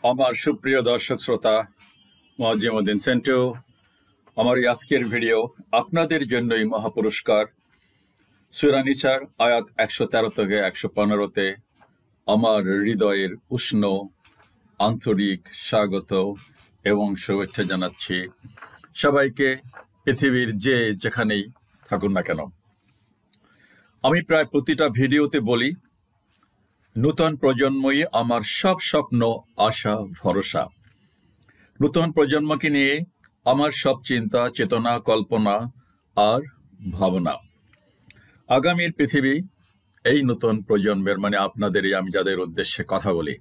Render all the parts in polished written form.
আমার সুপ্রিয় দর্শক শ্রোতা মুয়াজ্জিমউদ্দিন সেন্টু, আমার এই আজকের ভিডিও আপনাদের জন্যই মহাপুরস্কার। সূরা নিসার আয়াত ১১৩ থেকে ১১৫-তে আমার হৃদয়ের উষ্ণ আন্তরিক স্বাগত এবং শুভেচ্ছা জানাচ্ছি সবাইকে, পৃথিবীর যে যেখানেই থাকুন না কেন। আমি প্রায় প্রতিটা ভিডিওতে বলি, নূতন প্রজন্মই আমার সব স্বপ্ন, আশা, ভরসা। নূতন প্রজন্মকে নিয়ে আমার সব চিন্তা, চেতনা, কল্পনা আর ভাবনা। আগামীর পৃথিবী এই নূতন প্রজন্মের, মানে আপনাদেরই, আমি যাদের উদ্দেশ্যে কথা বলি।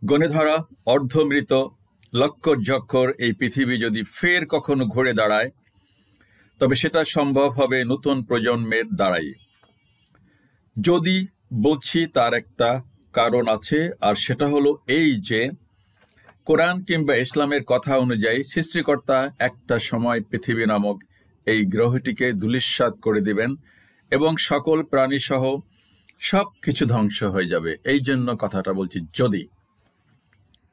গণে ধরা অর্ধমৃত লক্কর ঝক্কর এই পৃথিবী যদি ফের কখনো ঘুরে দাঁড়ায়, তবে সেটা সম্ভব হবে নূতন প্রজন্মের দ্বারাই। যদি বলছি তার একটা কারণ আছে, আর সেটা হলো এই যে কোরআন কিংবা ইসলামের কথা অনুযায়ী সৃষ্টিকর্তা একটা সময় পৃথিবী নামক এই গ্রহটিকে ধূলিসাৎ করে দিবেন এবং সকল প্রাণী সহ সব কিছু ধ্বংস হয়ে যাবে। এই জন্য কথাটা বলছি যদি।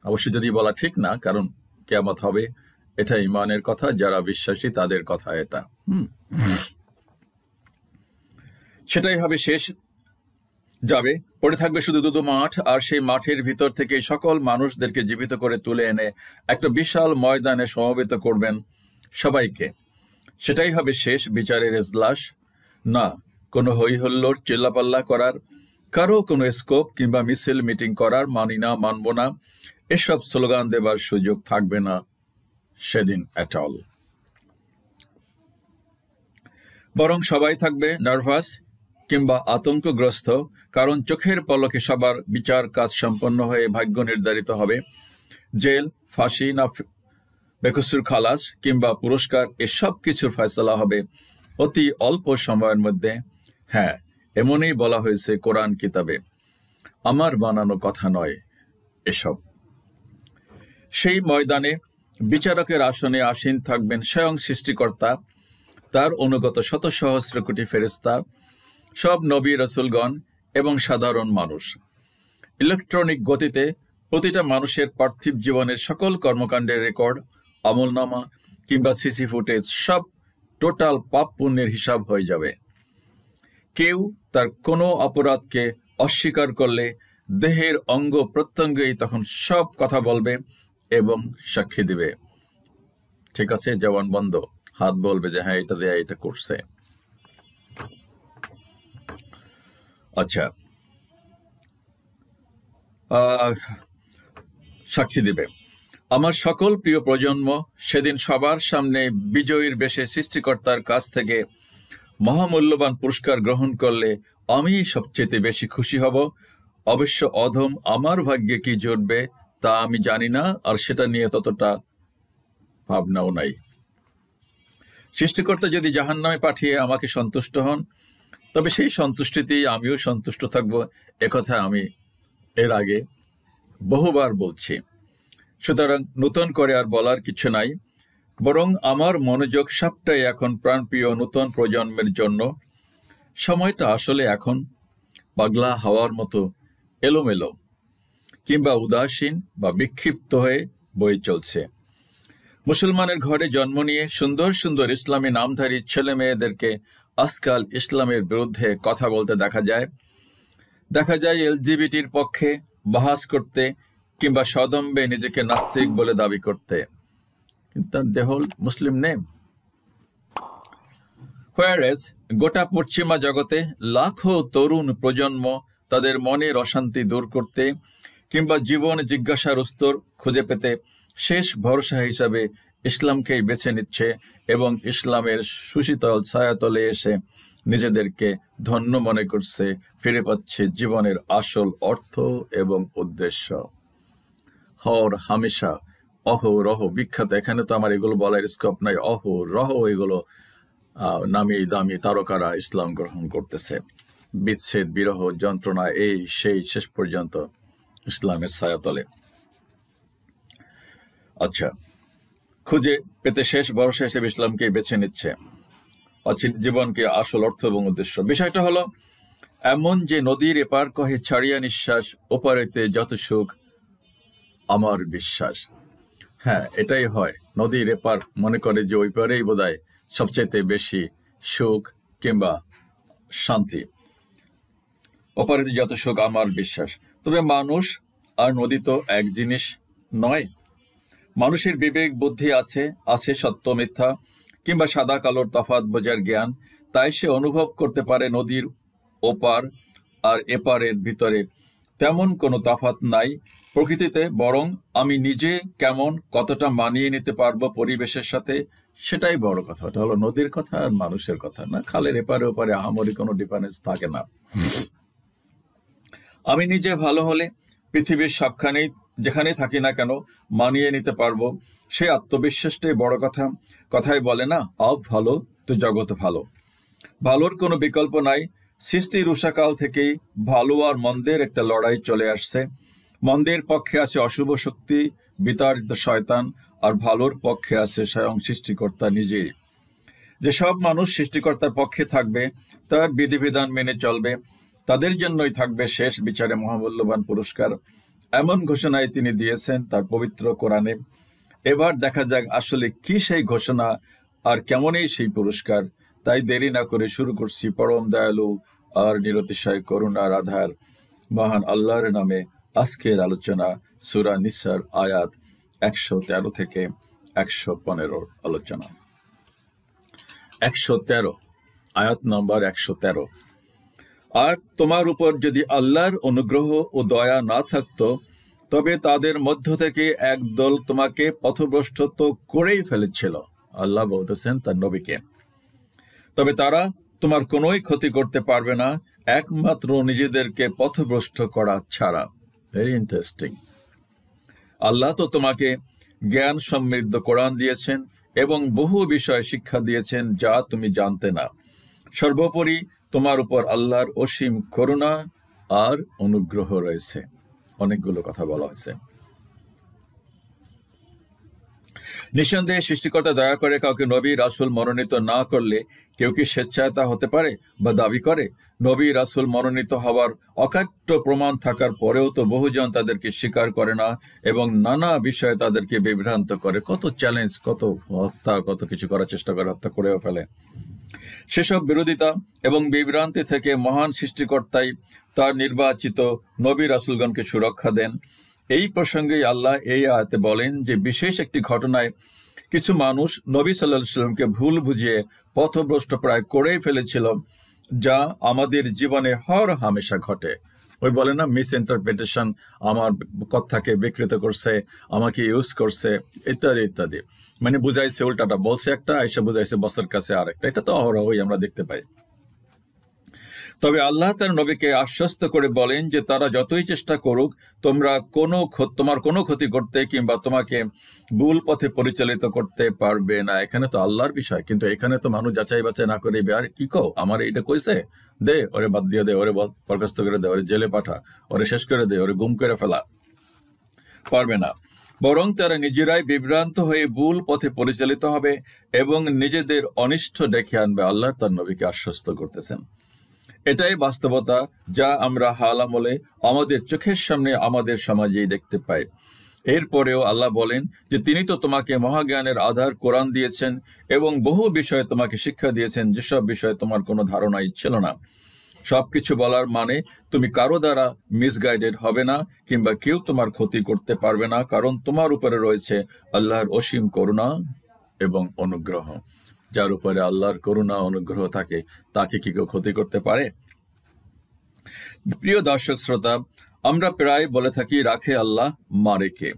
অবশ্যই যদি বলা ঠিক না, কারণ কিয়ামত হবে, এটা ঈমানের কথা, যারা বিশ্বাসী তাদের কথা এটা। সেটাই হবে, শেষ যাবে, পড়ে থাকবে শুধু দুদু মাঠ, আর সেই মাঠের ভিতর থেকে সকল মানুষদেরকে জীবিত করে তুলে এনে একটা বিশাল ময়দানে সমবেত করবেন সবাইকে। সেটাই হবে শেষ বিচারের এজলাস। না কোনো হইহল্লোড়, চিল্লাপাল্লা করার, কারো কোনো স্কোপ কিংবা মিছিল মিটিং করার, মানি না, মানব না, এসব স্লোগান দেবার সুযোগ থাকবে না সেদিন এট অল। বরং সবাই থাকবে নার্ভাস কিংবা আতঙ্কগ্রস্ত, কারণ চোখের পলকে সবার বিচার কাজ সম্পন্ন হয়ে ভাগ্য নির্ধারিত হবে। জেল, ফাঁসি না বেকসুর খালাস কিংবা পুরস্কার, এসব কিছুর ফয়সালা হবে অতি অল্প সময়ের মধ্যে। হ্যাঁ, এমনই বলা হয়েছে কোরআন কিতাবে, আমার বানানো কথা নয় এসব। সেই ময়দানে বিচারকের আসনে আসীন থাকবেন স্বয়ং সৃষ্টিকর্তা, তার অনুগত শত সহস্র কোটি ফেরেশতা, সব নবী রসুলগণ এবং সাধারণ মানুষ। ইলেকট্রনিক গতিতে প্রতিটা মানুষের পার্থিব জীবনের সকল কর্মকাণ্ডের রেকর্ড, আমলনামা কিংবা সিসি ফুটেজ, সব টোটাল পাপ পুণ্যের হিসাব হয়ে যাবে। কেউ তার কোনো অপরাধকে অস্বীকার করলে দেহের অঙ্গ প্রত্যঙ্গেই তখন সব কথা বলবে এবং সাক্ষী দিবে। ঠিক আছে, জবান বন্ধ, হাত বলবে যে হ্যাঁ এটা দেয়া, এটা করছে। আচ্ছা, সাক্ষী দিবে। আমার সকল প্রিয় প্রজন্ম সেদিন সবার সামনে বিজয়ীর বেশে সৃষ্টিকর্তার কাছ থেকে মহামূল্যবান পুরস্কার গ্রহণ করলে আমি সবচেয়ে বেশি খুশি হব। অবশ্য অধম আমার ভাগ্যে কি জুটবে তা আমি জানি না, আর সেটা নিয়ে ততটা ভাবনাও নাই। সৃষ্টিকর্তা যদি জাহান্নামে পাঠিয়ে আমাকে সন্তুষ্ট হন, তবে সেই সন্তুষ্টিতেই আমিও সন্তুষ্ট থাকব। একথা আমি এর আগে বহুবার বলছি, সুতরাং নতুন করে আর বলার কিছু নাই। বরং আমার মনোযোগ সবটাই এখন প্রাণপ্রিয় নতুন প্রজন্মের জন্য। সময়টা আসলে এখন পাগলা হাওয়ার মতো এলোমেলো কিংবা উদাসীন বা বিক্ষিপ্ত হয়ে বয়ে চলছে। মুসলমানের ঘরে জন্ম নিয়ে সুন্দর সুন্দর ইসলামী নামধারী ছেলে মেয়েদেরকে আজকাল ইসলামের বিরুদ্ধে কথা বলতে দেখা যায় এলজিবিটির পক্ষে বাহাস করতে কিংবা সদম্বে নিজেকে নাস্তিক বলে দাবি করতে। কিন্তু the whole Muslim name. Whereas গোটা পশ্চিমা জগতে লাখো তরুণ প্রজন্ম তাদের মনের অশান্তি দূর করতে কিংবা জীবন জিজ্ঞাসার উত্তর খুঁজে পেতে শেষ ভরসা হিসাবে ইসলামকেই বেছে নিচ্ছে এবং ইসলামের সুশীতল ছায়াতলে এসে নিজেদেরকে ধন্য মনে করছে, ফিরে পাচ্ছে জীবনের আসল অর্থ এবং উদ্দেশ্য। হর হামেশা, অহরহ বিখ্যাত, এখানে তো আমার এগুলো বলার স্কোপ নাই, অহরহ এগুলো নামি দামি তারকারা ইসলাম গ্রহণ করতেছে। বিচ্ছেদ, বিরহ, যন্ত্রণা, এই সেই, শেষ পর্যন্ত ইসলামের ছায়াতলে। আচ্ছা, খুঁজে পেতে শেষ ভরসা হিসেবে ইসলামকে বেছে নিচ্ছে জীবনকে আসল অর্থ এবং উদ্দেশ্য। বিষয়টা হলো এমন যে নদীর এপার কহে ছাড়িয়া নিঃশ্বাস, ওপারেতে যত সুখ আমার বিশ্বাস। হ্যাঁ, এটাই হয়। নদীর এপার মনে করে যে ওই পারেই বোধহয় সবচাইতে বেশি সুখ কিংবা শান্তি, ওপারে যত সুখ আমার বিশ্বাস। তবে মানুষ আর নদী তো এক জিনিস নয়। মানুষের বিবেক বুদ্ধি আছে, আছে সত্য মিথ্যা কিংবা সাদা কালোর তফাৎ বোঝার জ্ঞান। তাই সে অনুভব করতে পারে নদীর ওপার আর এপারের ভিতরে তেমন কোনো তফাৎ নাই প্রকৃতিতে, বরং আমি নিজে কেমন কতটা মানিয়ে নিতে পারবো পরিবেশের সাথে, সেটাই বড় কথা। ওটা হলো নদীর কথা আর মানুষের কথা না। খালের এপারে ওপারে আহামরি কোনো ডিফারেন্স থাকে না। আমি নিজে ভালো হলে পৃথিবীর সবখানেই যেখানেই থাকি না কেন মানিয়ে নিতে পারবো, সে আত্মবিশ্বাসটাই বড় কথা। কথাই বলে না, আপ ভালো তো জগৎ ভালো। ভালোর কোনো বিকল্প নাই। সৃষ্টির উষাকাল থেকেই ভালো আর মন্দের একটা লড়াই চলে আসছে। মন্দের পক্ষে আছে অশুভ শক্তি, বিতাড়িত শয়তান, আর ভালোর পক্ষে আছে স্বয়ং সৃষ্টিকর্তা নিজেই। যেসব মানুষ সৃষ্টিকর্তার পক্ষে থাকবে, তার বিধিবিধান মেনে চলবে, তাদের জন্যই থাকবে শেষ বিচারে মহামূল্যবান পুরস্কার। এমন ঘোষণায় তিনি দিয়েছেন তার পবিত্র কোরআনে। এবার দেখা যাক আসলে কি সেই ঘোষণা আর কেমনই সেই পুরস্কার। তাই দেরি না করে শুরু করছি পরম দয়ালু আর নিরতিশয় করুণার আধার মহান আল্লাহর নামে আজকের আলোচনা, সূরা নিসার আয়াত 113 থেকে 115 আলোচনা। 113 আয়াত নম্বর 113। আর তোমার উপর যদি আল্লাহর অনুগ্রহ ও দয়া না থাকতো, তবে তাদের মধ্য থেকে একদল তোমাকে পথভ্রষ্ট তো করেই ফেলেছিল। আল্লাহ বলতেছেন তার নবীকে। তবে তারা তোমার কোনোই ক্ষতি করতে পারবে না, একমাত্র নিজেদেরকে পথভ্রষ্ট করা ছাড়া। Very interesting. আল্লাহ তো তোমাকে জ্ঞান সমৃদ্ধ কোরআন দিয়েছেন এবং বহু বিষয় শিক্ষা দিয়েছেন যা তুমি জানতে না। সর্বোপরি তোমার উপর আল্লাহর অসীম করুণা আর অনুগ্রহ রয়েছে। অনেকগুলো কথা বলা হয়েছে। নিঃসন্দেহে সৃষ্টিকর্তা দয়া করে কাউকে নবী রাসূল মনোনীত না করলে কেউ কি স্বেচ্ছায় তা হতে পারে বা দাবি করে? নবী রাসূল মনোনীত হওয়ার অকাট্য প্রমাণ থাকার পরেও তো বহুজন তাদেরকে স্বীকার করে না এবং নানা বিষয়ে তাদেরকে বিভ্রান্ত করে। কত চ্যালেঞ্জ, কত হত্যা, কত কিছু করার চেষ্টা করে, হত্যা করেও ফেলে। সেসব বিরোধিতা এবং বিভ্রান্তি থেকে মহান সৃষ্টিকর্তাই তার নির্বাচিত নবী রাসূলগণকে সুরক্ষা দেন। এই প্রসঙ্গেই আল্লাহ এই আয়াতে বলেন যে বিশেষ একটি ঘটনায় কিছু মানুষ নবী সাল্লাল্লাহু আলাইহি ওয়াসাল্লামকে ভুল বুঝিয়ে পথভ্রষ্ট প্রায় করেই ফেলেছিল, যা আমাদের জীবনে হর হামেশা ঘটে। ওই বলে না, মিস ইন্টারপ্রিটেশন, আমার কথাকে বিকৃত করছে, আমাকে ইউজ করছে, ইত্যাদি ইত্যাদি। মানে বুঝাইছে উল্টাটা, বলছে একটা, আইসা বুঝাইছে বসের কাছে আরেকটা। এটা তো অহরহই আমরা দেখতে পাই। তবে আল্লাহ তার নবীকে আশ্বস্ত করে বলেন যে তারা যতই চেষ্টা করুক, তোমার কোনো ক্ষতি করতে কিংবা তোমাকে ভুল পথে পরিচালিত করতে পারবে না। এখানে তো আল্লাহর বিষয়, কিন্তু এখানে তো মানুষ যাচাই বাছাই না করে, আর কি কও, আমার এইটা কইছে, দে ওরে, বাদ দিয়ে দে, ওরে বরখাস্ত করে দে, ওরে জেলে পাঠা, ওরে শেষ করে দে, ওরে গুম করে ফেলা। পারবে না। বরং তারা নিজেরাই বিভ্রান্ত হয়ে ভুল পথে পরিচালিত হবে এবং নিজেদের অনিষ্ট ডেকে আনবে। আল্লাহ তার নবীকে আশ্বস্ত করতেছেন। এটাই বাস্তবতা যা আমরা হাল আমলে আমাদের চোখের সামনে আমাদের সমাজেই দেখতে পাই। এরপরেও আল্লাহ বলেন যে তিনি তো তোমাকে মহাজ্ঞানের আধার কোরআন দিয়েছেন এবং বহু বিষয়ে তোমাকে শিক্ষা দিয়েছেন যেসব বিষয়ে তোমার কোনো ধারণাই ছিল না। সবকিছু বলার মানে তুমি কারো দ্বারা মিসগাইডেড হবে না কিংবা কেউ তোমার ক্ষতি করতে পারবে না, কারণ তোমার উপরে রয়েছে আল্লাহর অসীম করুণা এবং অনুগ্রহ। যার উপরে আল্লাহর করুণা অনুগ্রহ থাকে তাকে কি কেউ ক্ষতি করতে পারে? প্রিয় দর্শক শ্রোতা, আমরা প্রায় বলে থাকি রাখে আল্লাহ মারে কে।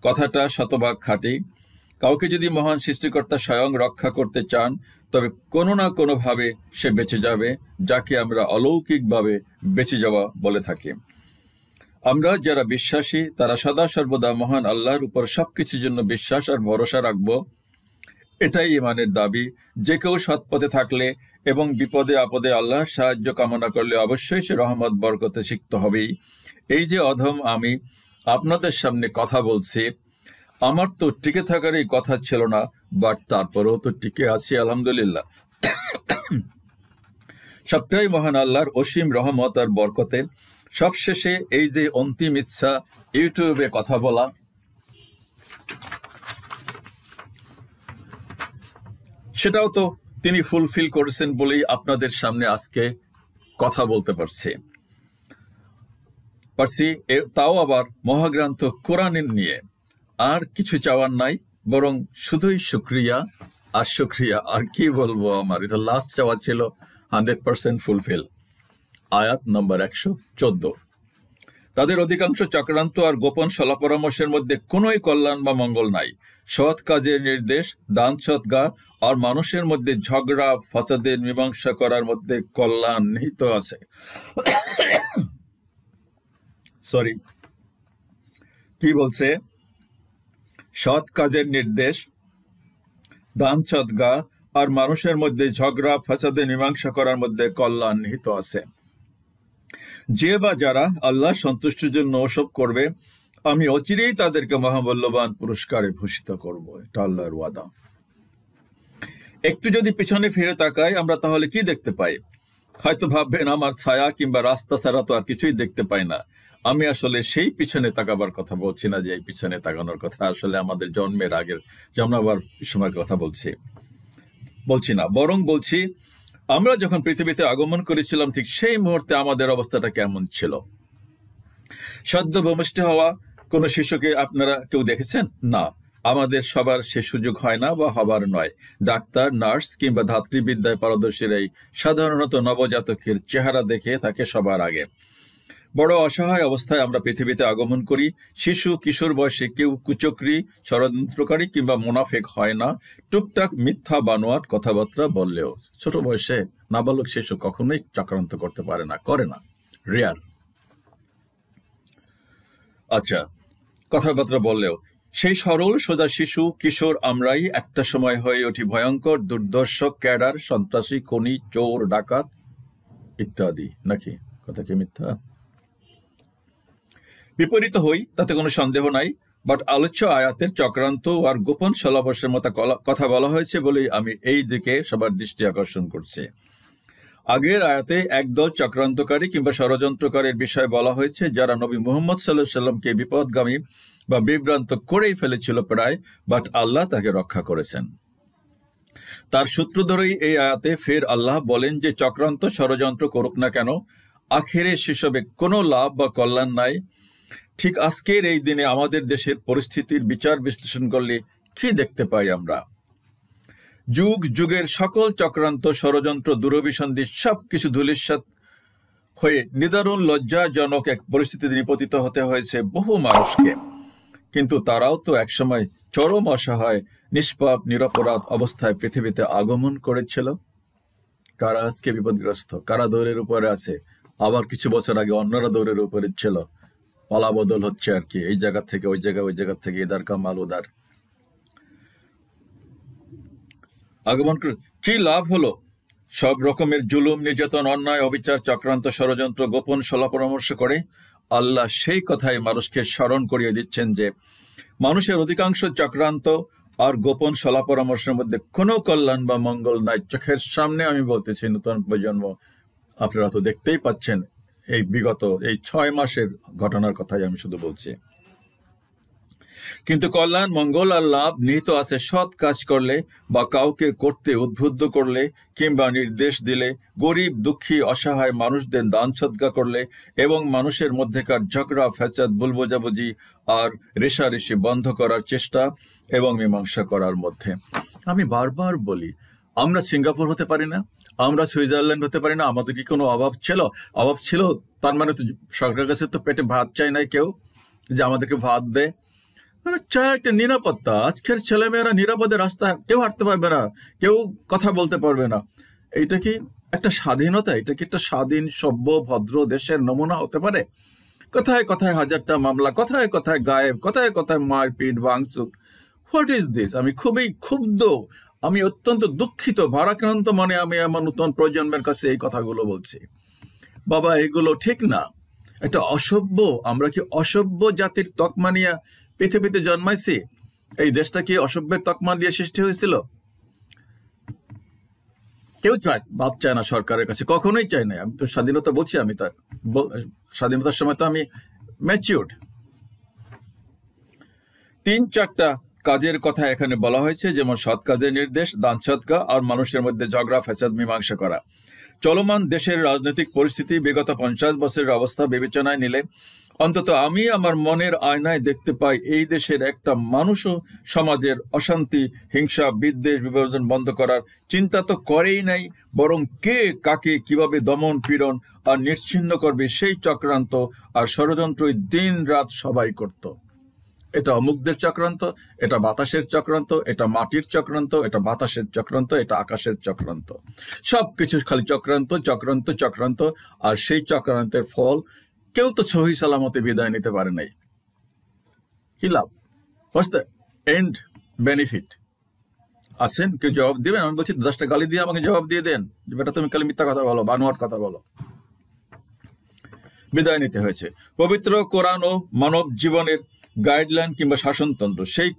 কথাটা শতভাগ খাঁটি। কাউকে যদি মহান সৃষ্টিকর্তা স্বয়ং রক্ষা করতে চান, তবে কোনো না কোনোভাবে সে বেঁচে যাবে, যাকে আমরা অলৌকিকভাবে বেঁচে যাওয়া বলে থাকি। আমরা যারা বিশ্বাসী তারা সদা সর্বদা মহান আল্লাহর উপর সবকিছুর জন্য বিশ্বাস আর ভরসা রাখবো। এটাই ইমানের দাবি। যে কেউ সৎপথে থাকলে এবং বিপদে আপদে আল্লাহর সাহায্য কামনা করলে অবশ্যই সে রহমত বরকতে সিক্ত হবেই। এই যে অধম আমি আপনাদের সামনে কথা বলছি, আমার তো টিকে থাকারই কথা ছিল না, বাট তারপরেও তো টিকে আছি আলহামদুলিল্লাহ। সবটাই মহান আল্লাহর অসীম রহমত আর বরকতে। সবশেষে এই যে অন্তিম ইচ্ছা ইউটিউবে কথা বলা, সেটাও তো তিনি ফুলফিল করেছেন বলেই আপনাদের সামনে আজকে কথা বলতে পারছি। তাও আবার মহাগ্রন্থ কোরআনের নিয়ে। আর কিছু চাওয়ার নাই, বরং শুধুই শুক্রিয়া আর শুক্রিয়া। আর কি বলবো, আমার এটা লাস্ট চাওয়া ছিল 100% ফুলফিল। আয়াত নম্বর 114। তাদের অধিকাংশ চক্রান্ত আর গোপন সলা পরামর্শের মধ্যে কোনোই কল্যাণ বা মঙ্গল নাই। সৎ কাজের নির্দেশ, দান সৎকা আর মানুষের মধ্যে ঝগড়া ফাসাদের মীমাংসা করার মধ্যে কল্যাণ নিহিত আছে। সরি, কি বলছে? সৎ কাজের নির্দেশ, দান সৎকা আর মানুষের মধ্যে ঝগড়া ফাসাদের মীমাংসা করার মধ্যে কল্যাণ নিহিত আছে। যে বা যারা আল্লাহ সন্তুষ্টির জন্য ওসব করবে, আমি অচিরেই তাদেরকে মহামূল্যবান পুরস্কারে ভূষিত করব। এটা আল্লাহর ওয়াদা। একটু যদি পিছনে ফিরে তাকাই আমরা, তাহলে কি দেখতে পাই? হয়তো ভাববেন আমার ছায়া কিংবা রাস্তা ছাড়া তো আর কিছুই দেখতে পাই না। আমি আসলে সেই পিছনে তাকাবার কথা বলছি না, যে এই পিছনে তাকানোর কথা। আসলে আমাদের জন্মের আগের জন্মাবার সময়ের কথা বলছি না, বরং বলছি আমরা যখন পৃথিবীতে আগমন করেছিলাম ঠিক সেই মুহূর্তে আমাদের অবস্থাটা কেমন ছিল। সদ্য ভূমিষ্ঠ হওয়া কোনো শিশুকে আপনারা কেউ দেখেছেন? না, আমাদের সবার সে সুযোগ হয় না বা হবার নয়। ডাক্তার, নার্স কিংবা ধাত্রীবিদ্যায় পারদর্শীরাই সাধারণত নবজাতকের চেহারা দেখে থাকে সবার আগে। বড় অসহায় অবস্থায় আমরা পৃথিবীতে আগমন করি। শিশু কিশোর বয়সে কেউ কুচক্রী, ষড়যন্ত্রকারী কিংবা মুনাফেক হয় না, টুকটাক মিথ্যা বানোয়াট কথাবার্তা বললেও। ছোট বয়সে নাবালক শিশু কখনোই চক্রান্ত করতে পারে না, করে না, রেয়ার। আচ্ছা, কথাবার্তা বললেও সেই সরল সোজা শিশু কিশোর আমরাই একটা সময় হয়ে উঠি ভয়ঙ্কর দুর্দর্শ, ক্যাডার, সন্ত্রাসী, খনি, চোর, ডাকাত ইত্যাদি। নাকি কথা কি মিথ্যা? বিপরীত হই, তাতে কোনো সন্দেহ নাই। বাট আলোচ্য আয়াতের চক্রান্ত আর গোপন সলাবর্ষের মতো কথা বলা হয়েছে বলেই আমি এই দিকে সবার দৃষ্টি আকর্ষণ করছি। আগের আয়াতে একদল চক্রান্তকারী কিংবা ষড়যন্ত্রকারীর বিষয় বলা হয়েছে, যারা নবী মুহাম্মদ সাল্লাল্লাহু আলাইহি সাল্লামকে বিপদগামী বা বিভ্রান্ত করেই ফেলেছিল প্রায়, বাট আল্লাহ তাকে রক্ষা করেছেন। তার সূত্র ধরেই এই আয়াতে ফের আল্লাহ বলেন যে চক্রান্ত ষড়যন্ত্র করুক না কেন, আখেরে সেসবে কোনো লাভ বা কল্যাণ নাই। ঠিক আজকের এই দিনে আমাদের দেশের পরিস্থিতির বিচার বিশ্লেষণ করলে কি দেখতে পাই আমরা? যুগ যুগের সকল চক্রান্ত, ষড়যন্ত্র, দুরভিসন্ধি সবকিছু ধূলিসাৎ হয়ে নিদারুণ লজ্জাজনক এক পরিস্থিতিতে নিপতিত হতে হয়েছে বহু মানুষকে। কিন্তু তারাও তো একসময় চরম অসহায়, নিষ্পাপ, নিরপরাধ অবস্থায় পৃথিবীতে আগমন করেছিল। কারা আজকে বিপদগ্রস্ত, কারা দৌড়ের উপরে আছে, আবার কিছু বছর আগে অন্যরা দৌড়ের উপরে ছিল। পালা বদল হচ্ছে আর কি, এই জায়গা থেকে ওই জায়গা, ওই জায়গা থেকে ইদার কামাল উদার। আগমন করে কি লাভ হলো? সব রকমের জুলুম, নির্যাতন, অন্যায়, অবিচার, চক্রান্ত, ষড়যন্ত্র, গোপন সলা পরামর্শ করে আল্লাহ সেই কথাই মানুষকে স্মরণ করিয়ে দিচ্ছেন যে মানুষের অধিকাংশ চক্রান্ত আর গোপন সলা পরামর্শের মধ্যে কোনো কল্যাণ বা মঙ্গল নাই। চোখের সামনে আমি বলতেছি, নতুন প্রজন্ম আপনারা তো দেখতেই পাচ্ছেন, এই বিগত এই 6 মাসের ঘটনার কথাই আমি শুধু বলছি। কিন্তু কল্যাণ, মঙ্গল আর লাভ নিহিত আছে সৎ কাজ করলে বা কাউকে করতে উদ্বুদ্ধ করলে কিংবা নির্দেশ দিলে, গরিব, দুঃখী, অসহায় মানুষদের দান সদকা করলে এবং মানুষের মধ্যেকার ঝগড়া ফ্যাসাদ, ভুল বোঝাবুঝি আর রেষারেষি বন্ধ করার চেষ্টা এবং মীমাংসা করার মধ্যে। আমি বারবার বলি, আমরা সিঙ্গাপুর হতে পারি না, আমরা সুইজারল্যান্ড হতে পারি না? আমাদের কি কোনো অভাব ছিল? অভাব ছিল তার মানে তো সরকারের কাছে তো পেটে ভাত চাই নাই কেউ যে আমাদেরকে ভাত দেয়। মানে চায় একটা নিরাপত্তা। আজকের ছেলেমেয়েরা নিরাপদে রাস্তায় কেউ হাঁটতে পারবে না, কেউ কথা বলতে পারবে না। এইটা কি একটা স্বাধীনতা? এটা কি একটা স্বাধীন, সভ্য, ভদ্র দেশের নমুনা হতে পারে? কথায় কথায় হাজারটা মামলা, কথায় কথায় গায়েব, কথায় কথায় মারপিট, ভাঙচুর। What is this? আমি খুবই ক্ষুব্ধ, আমি অত্যন্ত দুঃখিত, ভারাক্রান্ত মনে আমি আমার নতুন প্রজন্মের কাছে এই কথাগুলো বলছি। বাবা, এগুলো ঠিক না। একটা অসভ্য, আমরা কি অসভ্য জাতির তকমা নিয়ে পৃথিবীতে জন্মাইছি? এই দেশটা কি অসভ্যের তকমা দিয়ে সৃষ্টি হয়েছিল? কেউ বাদ চায় না সরকারের কাছে, কখনোই চাই না। আমি তো স্বাধীনতা বলছি, আমি তার স্বাধীনতার সময় তো আমি ম্যাচিউরড। 3-4টা কাজের কথা এখানে বলা হয়েছে, যেমন সৎ কাজের নির্দেশ, দান সদকা আর মানুষের মধ্যে ঝগড়া ফ্যাসাদ মীমাংসা করা। চলমান দেশের রাজনৈতিক পরিস্থিতি, বিগত 50 বছরের অবস্থা বিবেচনায় নিলে অন্তত আমি আমার মনের আয়নায় দেখতে পাই এই দেশের একটা মানুষও সমাজের অশান্তি, হিংসা, বিদ্বেষ, বিভাজন বন্ধ করার চিন্তা তো করেই নাই, বরং কে কাকে কিভাবে দমন পীড়ন আর নিশ্চিহ্ন করবে সেই চক্রান্ত আর ষড়যন্ত্রই দিন রাত সবাই করত। এটা অমুকদের চক্রান্ত, এটা বাতাসের চক্রান্ত, এটা মাটির চক্রান্ত, এটা বাতাসের চক্রান্ত, এটা আকাশের চক্রান্ত, সবকিছু খালি চক্রান্ত চক্রান্ত চক্রান্ত। আর সেই চক্রান্তের ফল কেউ তো সহি সালামতে বিদায় নিতে পারে নাই। কি লাভ? What's the end benefit? আসেন, কেউ জবাব দিবেন? আমি বলছি 10টা গালি দিয়ে আমাকে জবাব দিয়ে দেন যে বেটা তুমি খালি মিথ্যা কথা বলো, বানোয়াট কথা বলো। বিদায় নিতে হয়েছে। পবিত্র কোরআন ও মানব জীবনের গাইডলাইন কিংবা শাসনতন্ত্র, সেই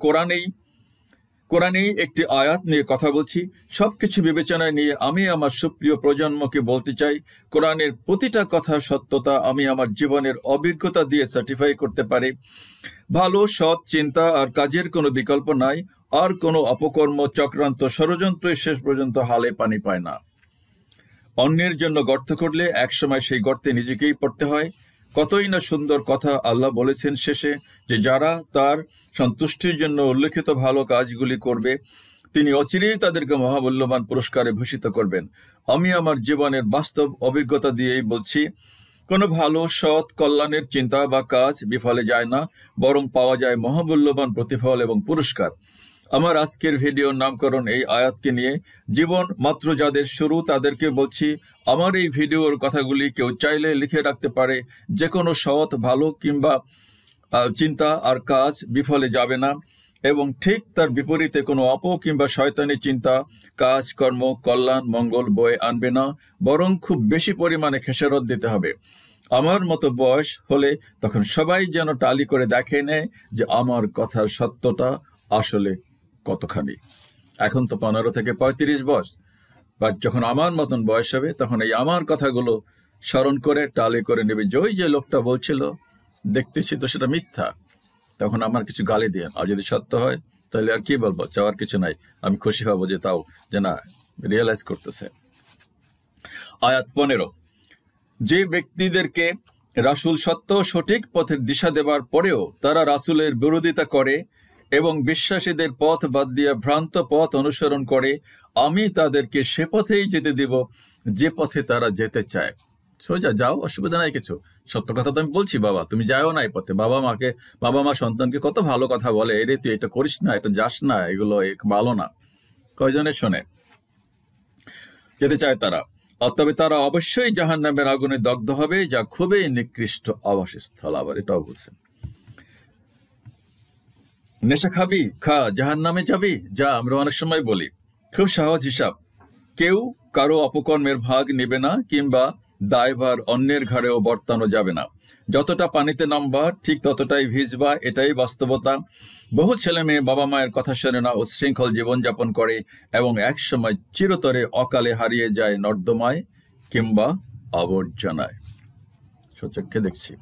কোরআনেই একটি আয়াত নিয়ে কথা বলছি। সবকিছু বিবেচনায় নিয়ে আমি আমার সুপ্রিয় প্রজন্মকে বলতে চাই, কোরআনের প্রতিটা কথার সত্যতা আমি আমার জীবনের অভিজ্ঞতা দিয়ে সার্টিফাই করতে পারি। ভালো সৎ চিন্তা আর কাজের কোনো বিকল্প নাই, আর কোনো অপকর্ম, চক্রান্ত, ষড়যন্ত্রের শেষ পর্যন্ত হালে পানি পায় না। অন্যের জন্য গর্ত করলে একসময় সেই গর্তে নিজেকেই পড়তে হয়। কতই না সুন্দর কথা আল্লাহ বলেছেন শেষে, যে যারা তার সন্তুষ্টির জন্য উল্লেখিত ভালো কাজগুলি করবে তিনি অচিরেই তাদেরকে মহামূল্যবান পুরস্কারে ভূষিত করবেন। আমি আমার জীবনের বাস্তব অভিজ্ঞতা দিয়েই বলছি, কোনো ভালো সৎ কল্যাণের চিন্তা বা কাজ বিফলে যায় না, বরং পাওয়া যায় মহামূল্যবান প্রতিফল এবং পুরস্কার। আমার আজকের ভিডিওর নামকরণ এই আয়াতকে নিয়ে। জীবন মাত্র যাদের শুরু তাদেরকে বলছি, আমার এই ভিডিওর কথাগুলি কেউ চাইলে লিখে রাখতে পারে। যে কোনো সৎ, ভালো কিংবা চিন্তা আর কাজ বিফলে যাবে না, এবং ঠিক তার বিপরীতে কোনো কিংবা শয়তানি চিন্তা, কাজ, কর্ম, কল্যাণ, মঙ্গল বয়ে আনবে না, বরং খুব বেশি পরিমাণে খেসারত দিতে হবে। আমার মতো বয়স হলে তখন সবাই যেন টালি করে দেখে নেয় যে আমার কথার সত্যতা আসলে কতখানি। এখন তো 15 থেকে 35 বয়স, বা যখন আমার মতন বয়স হবে তখন এই আমার কথাগুলো স্মরণ করে টালি করে নেবে যে ওই যে লোকটা বলছিল, দেখতেছি তো সেটা মিথ্যা, তখন আমার কিছু গালি দিয়ে। আর যদি সত্য হয় তাহলে আর কি বলবো, চাওয়ার কিছু নাই, আমি খুশি হব যে তাও যে না রিয়েলাইজ করতেছে। আয়াত 15, যে ব্যক্তিদেরকে রাসূল সত্য সঠিক পথের দিশা দেবার পরেও তারা রাসূলের বিরোধিতা করে এবং বিশ্বাসীদের পথ বাদ দিয়ে ভ্রান্ত পথ অনুসরণ করে, আমি তাদেরকে সে পথেই যেতে দিব যে পথে তারা যেতে চায়। সোজা যাও, অসুবিধা নাই কিছু। সত্য কথা তো আমি বলছি, বাবা তুমি যাও না এই পথে। বাবা মা সন্তানকে কত ভালো কথা বলে, এরে তুই এটা করিস না, এটা যাস না, এগুলো ভালো না। কয়জনের শোনে? যেতে চায় তারা, তবে তারা অবশ্যই জাহান্নামের আগুনে দগ্ধ হবে, যা খুবই নিকৃষ্ট আবাসস্থল। আবার এটাও বলছেন, নেশা খাবি, খা, জাহান্নামে যাবি, যা। আমরা অনেক সময় বলি, খুব সহজ হিসাব। কেউ কারো অপকর্মের ভাগ নেবে না, কিংবা দায়ভার অন্যের ঘাড়েও বর্তানো যাবে না। যতটা পানিতে নামবা ঠিক ততটাই ভিজবা, এটাই বাস্তবতা। বহু ছেলে মেয়ে বাবা মায়ের কথা শোনে না, উচ্ছৃঙ্খল জীবনযাপন করে এবং একসময় চিরতরে অকালে হারিয়ে যায় নর্দমায় কিংবা আবর্জনায়। সচক্ষে দেখছি।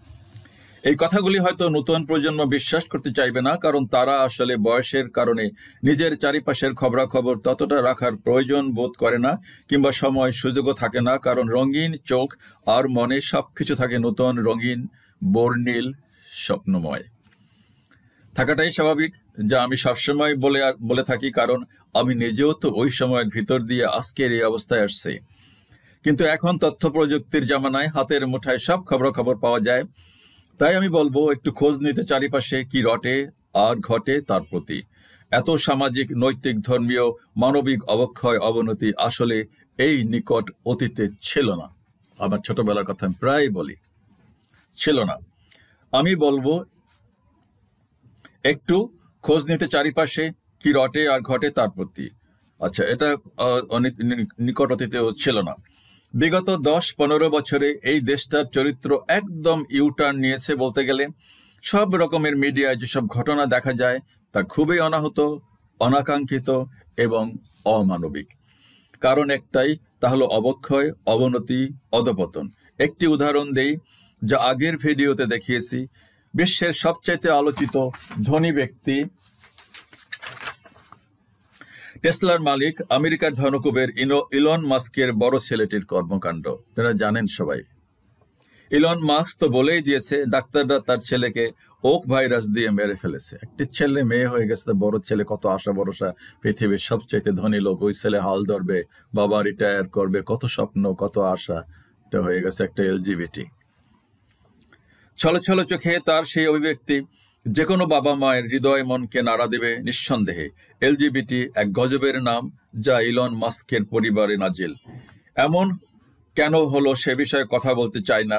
এই কথাগুলি হয়তো নতুন প্রজন্ম বিশ্বাস করতে চাইবে না, কারণ তারা আসলে বয়সের কারণে নিজের চারিপাশের খবরাখবর ততটা রাখার প্রয়োজন বোধ করে না, কিংবা সময় সুযোগও থাকে না, কারণ রঙিন চোখ আর মনে সবকিছু থাকে নতুন, রঙিন, বর্ণিল, স্বপ্নময়। থাকাটাই স্বাভাবিক, যা আমি সবসময় বলে থাকি, কারণ আমি নিজেও তো ওই সময়ের ভিতর দিয়ে আজকের এই অবস্থায় আসছি। কিন্তু এখন তথ্য প্রযুক্তির জামানায় হাতের মুঠায় সব খবরাখবর পাওয়া যায়। তাই আমি বলবো, একটু খোঁজ নিতে চারিপাশে কি রটে আর ঘটে তার প্রতি। এত সামাজিক, নৈতিক, ধর্মীয়, মানবিক অবক্ষয়, অবনতি আসলে এই নিকট অতীতে ছিল না। আমার ছোটবেলার কথা আমি প্রায় বলি, ছিল না। আমি বলবো, একটু খোঁজ নিতে চারিপাশে কি রটে আর ঘটে তার প্রতি। আচ্ছা, এটা নিকট অতীতেও ছিল না। বিগত 10-15 বছরে এই দেশটার চরিত্র একদম ইউটার্ন নিয়েছে বলতে গেলে। সব রকমের মিডিয়ায় যেসব ঘটনা দেখা যায় তা খুবই অনাহূত, অনাকাঙ্ক্ষিত এবং অমানবিক। কারণ একটাই, তা হলো অবক্ষয়, অবনতি, অধপতন। একটি উদাহরণ দেই, যা আগের ভিডিওতে দেখিয়েছি। বিশ্বের সবচাইতে আলোচিত ধনী ব্যক্তি, টেসলার মালিক, আমেরিকার ধনকুবের ইলন মাস্কের বড় ছেলেটির কর্মকাণ্ড আপনারা জানেন সবাই। ইলন মাস্ক তো বলেই দিয়েছে, ডাক্তাররা তার ছেলেকে ওক ভাইরাস দিয়ে মেরে ফেলেছে। একটি ছেলে মেয়ে হয়ে গেছে, বড় ছেলে, কত আশা ভরসা, পৃথিবীর সবচাইতে ধনী লোক, ওই ছেলে হাল ধরবে, বাবা রিটায়ার করবে, কত স্বপ্ন, কত আশা, এটা হয়ে গেছে একটা এলজিবিটি। ছলো ছলো চোখে তার সেই অভিব্যক্তি যে কোনো বাবা মায়ের হৃদয় মনকে নাড়া দেবে নিঃসন্দেহে। এলজিবিটি এক গজবের নাম, যা ইলন মাস্কের পরিবারে নাজিল। এমন কেন হলো সে বিষয়ে কথা বলতে চাই না।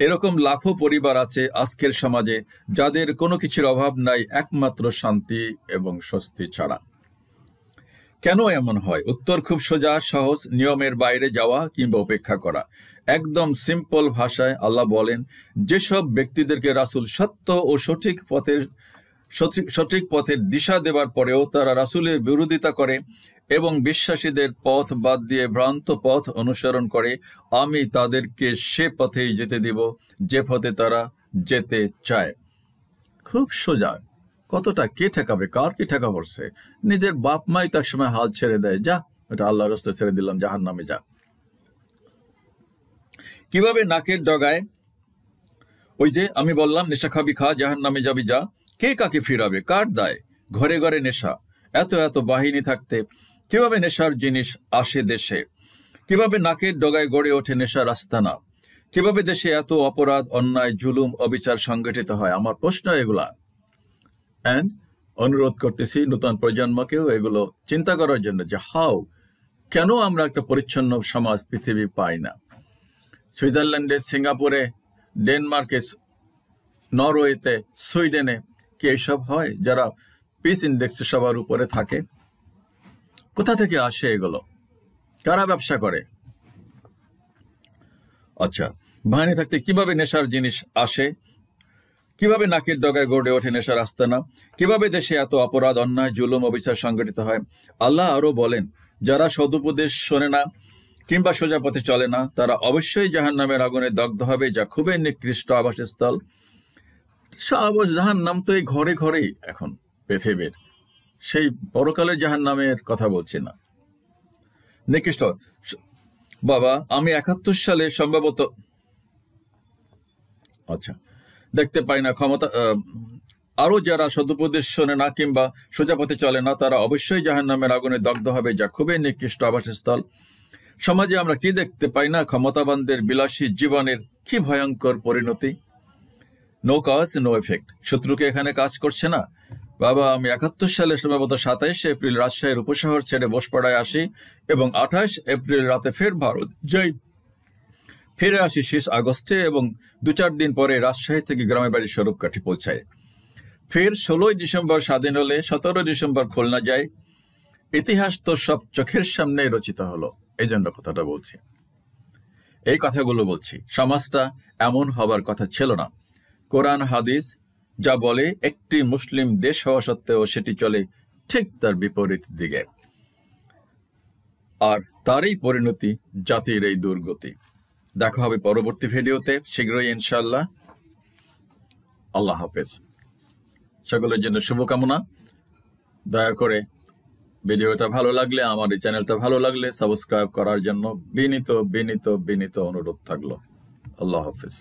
এরকম লাখো পরিবার আছে আজকের সমাজে যাদের কোনো কিছুর অভাব নাই, একমাত্র শান্তি এবং স্বস্তি ছাড়া। কেন এমন হয়? উত্তর খুব সোজা, সহজ, নিয়মের বাইরে যাওয়া কিংবা উপেক্ষা করা। একদম সিম্পল ভাষায় আল্লাহ বলেন, যেসব ব্যক্তিদেরকে রাসূল সত্য ও সঠিক পথের দিশা দেওয়ার পরেও তারা রাসূলের বিরোধিতা করে এবং বিশ্বাসীদের পথ বাদ দিয়ে ভ্রান্ত পথ অনুসরণ করে, আমি তাদেরকে সে পথেই যেতে দিব যে পথে তারা যেতে চায়। খুব সোজা। কতটা কে ঠেকাবে? কার কি ঠেকা পড়ছে? নিজের বাপ মাই তার সময় হাল ছেড়ে দেয়, যা এটা আল্লাহর রাস্তায় ছেড়ে দিলাম, জাহান্নামে যা। কিভাবে নাকের ডগায়, ওই যে আমি বললাম নেশা খাবি খা, জাহান্নামে যাবি যা, কে কাকে ফিরাবে? কার দায়? ঘরে ঘরে নেশা, এত এত বাহিনী থাকতে কিভাবে নেশার জিনিস আসে দেশে? কিভাবে নাকের ডগায় গড়ে ওঠে নেশার আস্তানা? কিভাবে দেশে এত অপরাধ, অন্যায়, জুলুম, অবিচার সংগঠিত হয়? আমার প্রশ্ন এগুলা। অ্যান্ড অনুরোধ করতেছি নতুন প্রজন্মকেও এগুলো চিন্তা করার জন্য, যে কেন আমরা একটা পরিচ্ছন্ন সমাজ পৃথিবী পাই না। সুইজারল্যান্ডে, সিঙ্গাপুরে, ডেনমার্কে, নরওয়েতে, সুইডেনে কি এইসব হয়? যারা পিস ইন্ডেক্সে সবার উপরে থাকে, কোথা থেকে আসে এগুলো? কারা ব্যবসা করে? আচ্ছা, বাহিনী থাকতে কিভাবে নেশার জিনিস আসে? কিভাবে নাকের ডগায় গড়ে ওঠে নেশার আস্তানা? কিভাবে দেশে এত অপরাধ, অন্যায়, জুলুম, অবিচার সংগঠিত হয়? আল্লাহ আরো বলেন, যারা সদুপদেশ শোনে না কিংবা সোজা পথে চলে না, তারা অবশ্যই জাহান্নামের আগুনে দগ্ধ হবে, যা খুবই নিকৃষ্ট আবাসস্থল। জাহান্নাম তো এই ঘরে ঘরেই এখন পৃথিবীর, সেই পরকালের জাহান্নামের কথা বলছি না। নিকৃষ্ট বাবা, আমি 71 সালে সম্ভবত, আচ্ছা, দেখতে পাই না ক্ষমতা। আরো যারা সদুপদেশ শোনে না কিংবা সোজা পথে চলে না, তারা অবশ্যই জাহান্নামের আগুনে দগ্ধ হবে, যা খুবই নিকৃষ্ট আবাসস্থল। সমাজে আমরা কি দেখতে পাই না? ক্ষমতাবানদের বিলাসী জীবনের কি ভয়ঙ্কর পরিণতি। No cause no effect. শত্রুকে এখানে কাজ করছে না। বাবা, আমি 71 সালে সম্ভবত 27 এপ্রিল রাজশাহীর উপশহর ছেড়ে বসপাড়ায় আসি এবং 28 এপ্রিল রাতে ফের ভারত যাই। ফিরে আসি 6 আগস্টে এবং 2-4 দিন পরে রাজশাহী থেকে গ্রামের বাড়ি স্বরূপকাঠি পৌঁছায়। ফের 16 ডিসেম্বর স্বাধীন হলে 17 ডিসেম্বর খুলনা যায়। ইতিহাস তো সব চোখের সামনেই রচিত হলো। এই জন্য কথাটা বলছি, এই কথাগুলো বলছি। সমাজটা এমন হবার কথা ছিল না। কোরআন হাদিস যা বলে, একটি মুসলিম দেশ হওয়া সত্ত্বেও সেটি চলে ঠিক তার বিপরীত দিকে, আর তারই পরিণতি জাতির এই দুর্গতি। দেখা হবে পরবর্তী ভিডিওতে শীঘ্রই ইনশাআল্লাহ। আল্লাহ হাফেজ। সকলের জন্য শুভকামনা। দয়া করে ভিডিওটা ভালো লাগলে, আমার এই চ্যানেলটা ভালো লাগলে সাবস্ক্রাইব করার জন্য বিনীত অনুরোধ থাকলো। আল্লাহ হাফেজ।